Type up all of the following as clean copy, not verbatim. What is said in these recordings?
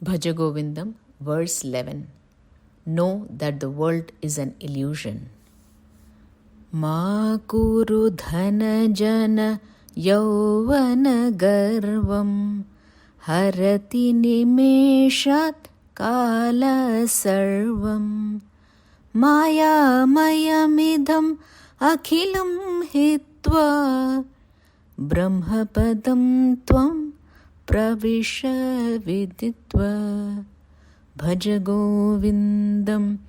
Bhaja Govindam, verse 11. Know that the world is an illusion. Ma kuru dhana jana yauvana garvam harati nimeshat kala sarvam maya mayamidham akhilam hitva brahmapadam tvam pravisha viditva. Bhaja Govindam,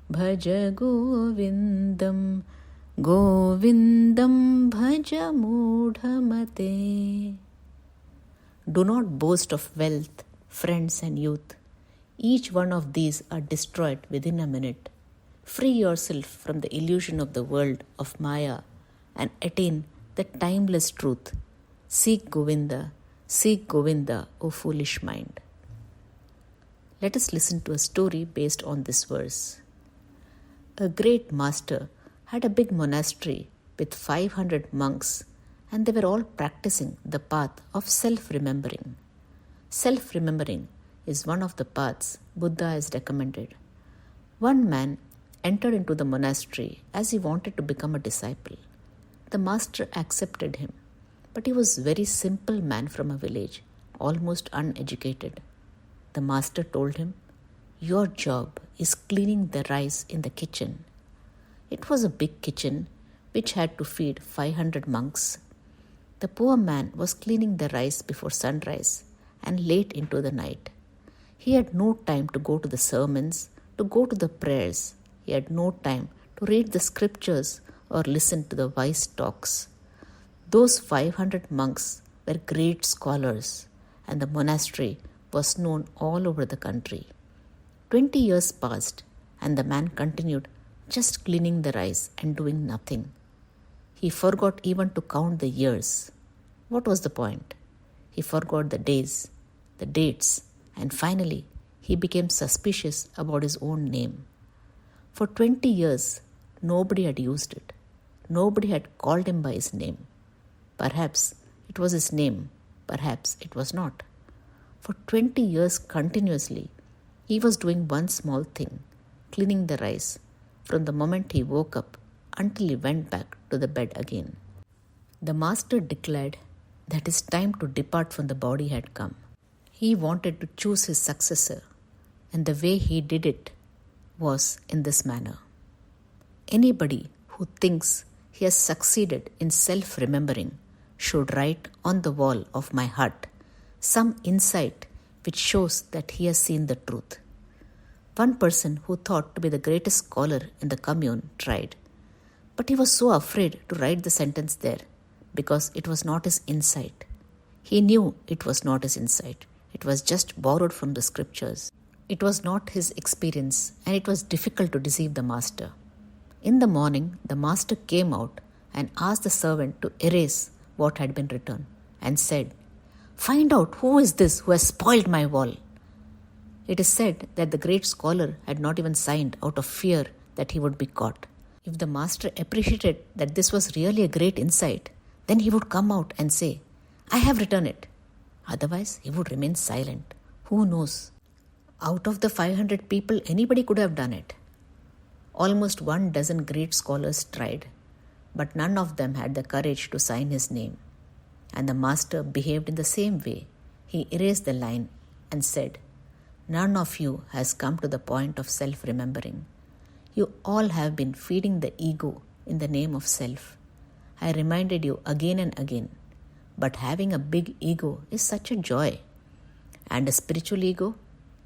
Bhaja Govindam, Govindam Bhaja Mudhamate. Do not boast of wealth, friends and youth. Each one of these are destroyed within a minute. Free yourself from the illusion of the world of Maya and attain the timeless truth. Seek Govinda, O foolish mind. Let us listen to a story based on this verse. A great master had a big monastery with 500 monks, and they were all practicing the path of self-remembering. Self-remembering is one of the paths Buddha has recommended. One man entered into the monastery as he wanted to become a disciple. The master accepted him, but he was a very simple man from a village, almost uneducated. The master told him, "Your job is cleaning the rice in the kitchen." It was a big kitchen which had to feed 500 monks. The poor man was cleaning the rice before sunrise and late into the night. He had no time to go to the sermons, to go to the prayers. He had no time to read the scriptures or listen to the wise talks. Those 500 monks were great scholars, and the monastery was known all over the country. 20 years passed, and the man continued just cleaning the rice and doing nothing. He forgot even to count the years. What was the point? He forgot the days, the dates, and finally he became suspicious about his own name. For 20 years, nobody had used it. Nobody had called him by his name. Perhaps it was his name, perhaps it was not. For 20 years continuously, he was doing one small thing, cleaning the rice, from the moment he woke up until he went back to the bed again. The master declared that his time to depart from the body had come. He wanted to choose his successor, and the way he did it was in this manner. Anybody who thinks he has succeeded in self-remembering should write on the wall of my hut some insight which shows that he has seen the truth. One person who thought to be the greatest scholar in the commune tried, but he was so afraid to write the sentence there because it was not his insight. He knew it was not his insight. It was just borrowed from the scriptures. It was not his experience, and it was difficult to deceive the master. In the morning, the master came out and asked the servant to erase what had been written and said, "Find out who is this who has spoiled my wall." It is said that the great scholar had not even signed out of fear that he would be caught. If the master appreciated that this was really a great insight, then he would come out and say, "I have written it." Otherwise, he would remain silent. Who knows? Out of the 500 people, anybody could have done it. Almost 12 great scholars tried, but none of them had the courage to sign his name. And the master behaved in the same way. He erased the line and said, "None of you has come to the point of self-remembering. You all have been feeding the ego in the name of self. I reminded you again and again, but having a big ego is such a joy. And a spiritual ego,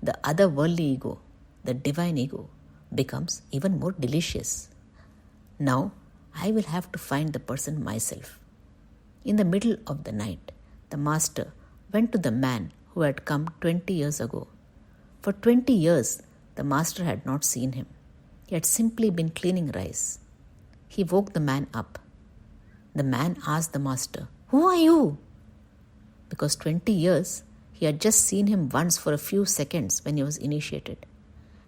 the other worldly ego, the divine ego, becomes even more delicious. Now, I will have to find the person myself." In the middle of the night, the master went to the man who had come 20 years ago. For 20 years, the master had not seen him. He had simply been cleaning rice. He woke the man up. The man asked the master, "Who are you?" Because 20 years, he had just seen him once for a few seconds when he was initiated.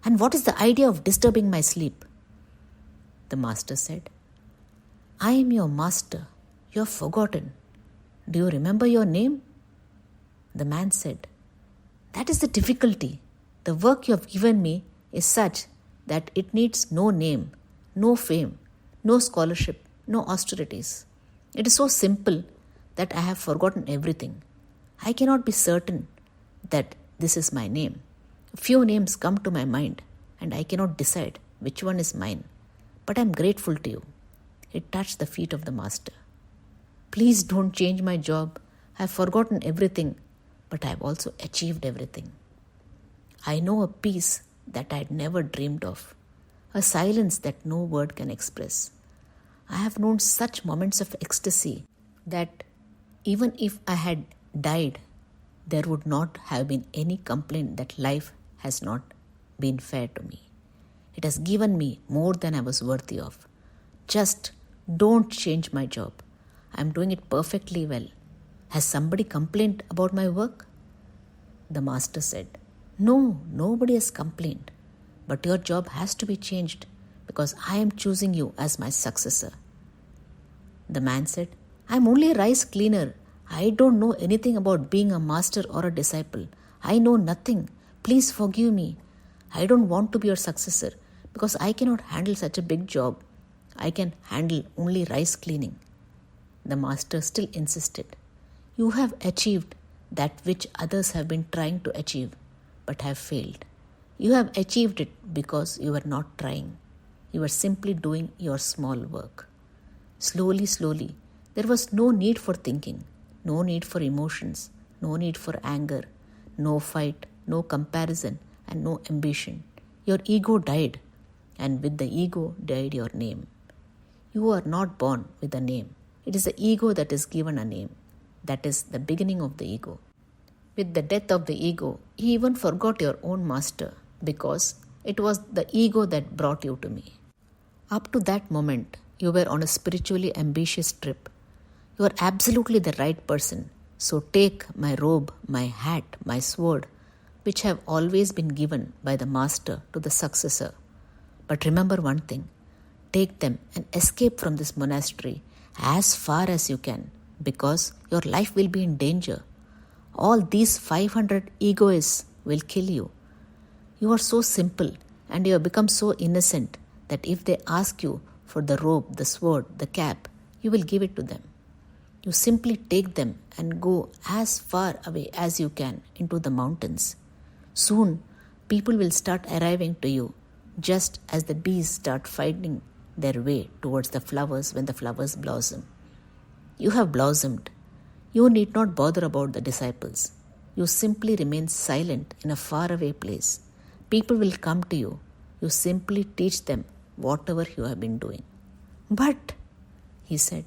"And what is the idea of disturbing my sleep?" The master said, "I am your master. You have forgotten. Do you remember your name?" The man said, That is the difficulty. The work you have given me is such that it needs no name, no fame, no scholarship, no austerities. It is so simple that I have forgotten everything. I cannot be certain that this is my name. A few names come to my mind and I cannot decide which one is mine. But I am grateful to you. It touched the feet of the Master. Please don't change my job. I have forgotten everything, but I have also achieved everything. I know a peace that I had never dreamed of, a silence that no word can express. I have known such moments of ecstasy that even if I had died, there would not have been any complaint that life has not been fair to me. It has given me more than I was worthy of. Just don't change my job. I am doing it perfectly well. Has somebody complained about my work? The Master said, No, nobody has complained. But your job has to be changed because I am choosing you as my successor. The man said, I am only a rice cleaner. I don't know anything about being a master or a disciple. I know nothing. Please forgive me. I don't want to be your successor because I cannot handle such a big job. I can handle only rice cleaning. The Master still insisted, You have achieved that which others have been trying to achieve but have failed. You have achieved it because you were not trying. You were simply doing your small work. Slowly, there was no need for thinking, no need for emotions, no need for anger, no fight, no comparison, and no ambition. Your ego died, and with the ego died your name. You are not born with a name. It is the ego that is given a name. That is the beginning of the ego. With the death of the ego, you even forgot your own master because it was the ego that brought you to me. Up to that moment, you were on a spiritually ambitious trip. You are absolutely the right person. So take my robe, my hat, my sword, which have always been given by the Master to the successor. But remember one thing. Take them and escape from this monastery as far as you can because your life will be in danger. All these 500 egoists will kill you. You are so simple and you have become so innocent that if they ask you for the robe, the sword, the cap, you will give it to them. You simply take them and go as far away as you can into the mountains. Soon, people will start arriving to you just as the bees start finding their way towards the flowers when the flowers blossom. You have blossomed. You need not bother about the disciples. You simply remain silent in a faraway place. People will come to you. You simply teach them whatever you have been doing. But, he said,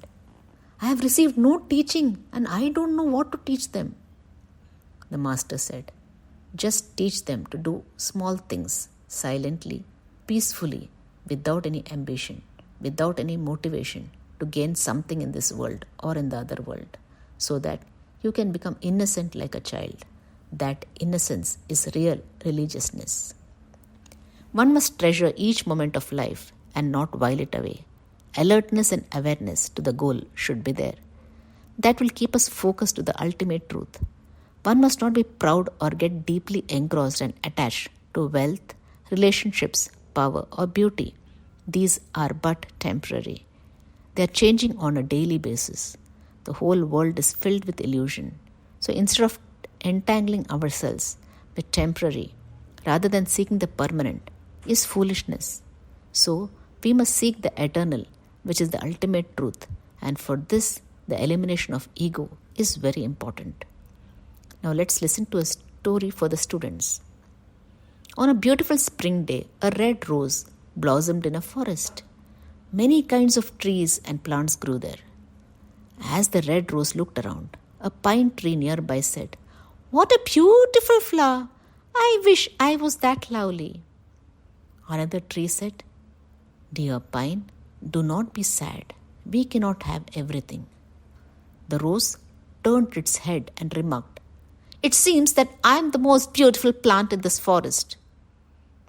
I have received no teaching and I don't know what to teach them. The Master said, just teach them to do small things silently, peacefully, without any ambition, without any motivation to gain something in this world or in the other world, so that you can become innocent like a child. That innocence is real religiousness. One must treasure each moment of life and not while it away. Alertness and awareness to the goal should be there. That will keep us focused to the ultimate truth. One must not be proud or get deeply engrossed and attached to wealth, relationships, power, or beauty. These are but temporary. They are changing on a daily basis. The whole world is filled with illusion. So instead of entangling ourselves with temporary, rather than seeking the permanent, is foolishness. So we must seek the eternal, which is the ultimate truth, and for this, the elimination of ego is very important. Now let's listen to a story for the students. On a beautiful spring day, a red rose blossomed in a forest. Many kinds of trees and plants grew there. As the red rose looked around, a pine tree nearby said, "What a beautiful flower! I wish I was that lovely." Another tree said, "Dear pine, do not be sad. We cannot have everything." The rose turned its head and remarked, "It seems that I am the most beautiful plant in this forest."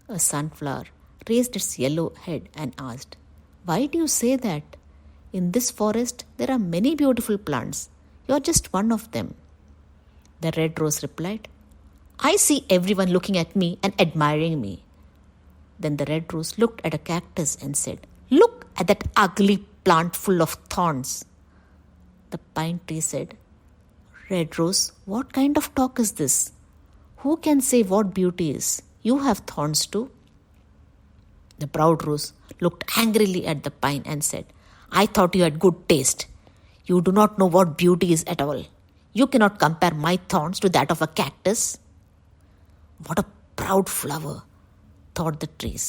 A sunflower raised its yellow head and asked, "Why do you say that? In this forest there are many beautiful plants. You are just one of them." The red rose replied, I see everyone looking at me and admiring me. Then the red rose looked at a cactus and said, "Look at that ugly plant full of thorns." The pine tree said, "Red rose, what kind of talk is this? Who can say what beauty is? You have thorns too." The proud rose looked angrily at the pine and said, "I thought you had good taste. You do not know what beauty is at all. You cannot compare my thorns to that of a cactus." "What a proud flower," thought the trees.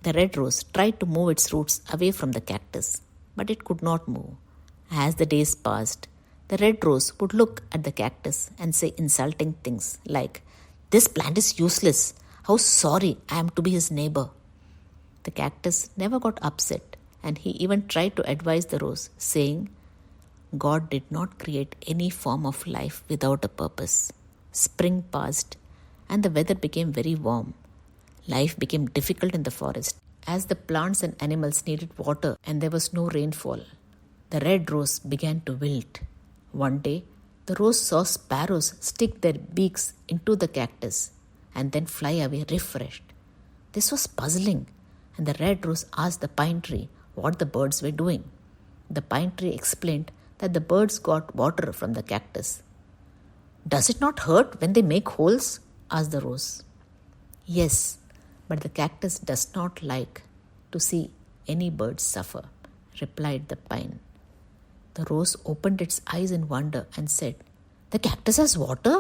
The red rose tried to move its roots away from the cactus, but it could not move. As the days passed, the red rose would look at the cactus and say insulting things like, "This plant is useless. How sorry I am to be his neighbor." The cactus never got upset, and he even tried to advise the rose, saying, "God did not create any form of life without a purpose." Spring passed, and the weather became very warm. Life became difficult in the forest, as the plants and animals needed water and there was no rainfall. The red rose began to wilt. One day, the rose saw sparrows stick their beaks into the cactus and then fly away refreshed. This was puzzling, and the red rose asked the pine tree what the birds were doing. The pine tree explained that the birds got water from the cactus. "Does it not hurt when they make holes?" asked the rose. "Yes, but the cactus does not like to see any birds suffer," replied the pine. The rose opened its eyes in wonder and said, "The cactus has water?"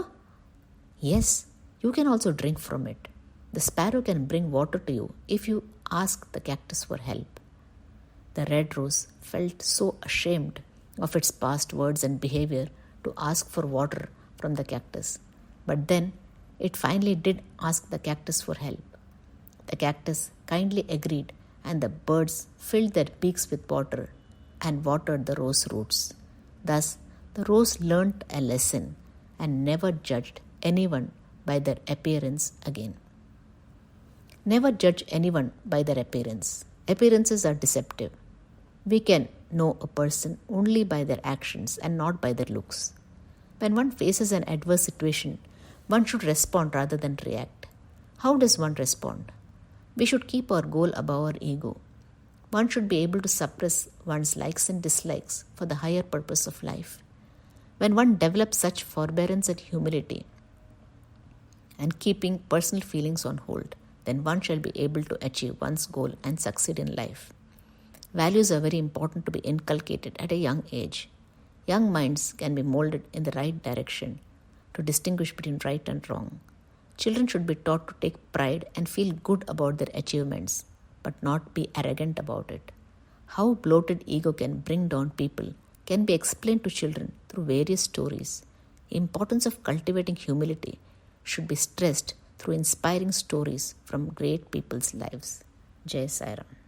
"Yes, you can also drink from it. The sparrow can bring water to you if you ask the cactus for help." The red rose felt so ashamed of its past words and behavior to ask for water from the cactus. But then it finally did ask the cactus for help. The cactus kindly agreed, and the birds filled their beaks with water and watered the rose roots. Thus, the rose learnt a lesson and never judged anyone by their appearance again. Never judge anyone by their appearance. Appearances are deceptive. We can know a person only by their actions and not by their looks. When one faces an adverse situation, one should respond rather than react. How does one respond? We should keep our goal above our ego. One should be able to suppress one's likes and dislikes for the higher purpose of life. When one develops such forbearance and humility and keeping personal feelings on hold, then one shall be able to achieve one's goal and succeed in life. Values are very important to be inculcated at a young age. Young minds can be molded in the right direction to distinguish between right and wrong. Children should be taught to take pride and feel good about their achievements, but not be arrogant about it. How bloated ego can bring down people can be explained to children through various stories. The importance of cultivating humility should be stressed through inspiring stories from great people's lives. Jai Sai Ram.